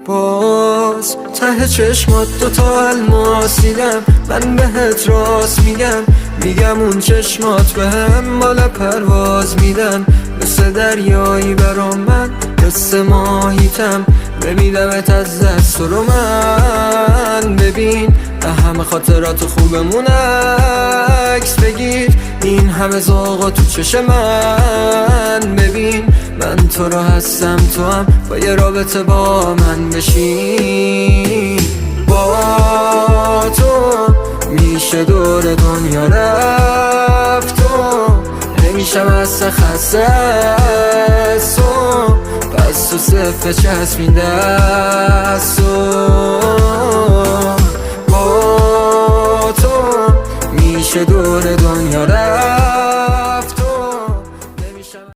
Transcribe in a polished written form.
باز ته چشمات دوتا الماس دیدم، من بهت راست میگم اون چشمات بهم بالا پرواز میدن، مثل دریایی برام من مثل ماهیتم، نمیدمت از دست رو من ببین، همه خاطرات خوبمون عکس بگیر، این همه ذوقا تو چشم من ببین، من تو رو هستم تو هم با یه رابطه با من بشین، با تو میشه دور دنیا رفت و نمیشم اصلا خسته از تو، پس تو صفه چسبین دست با تو میشه دور دنیا رفت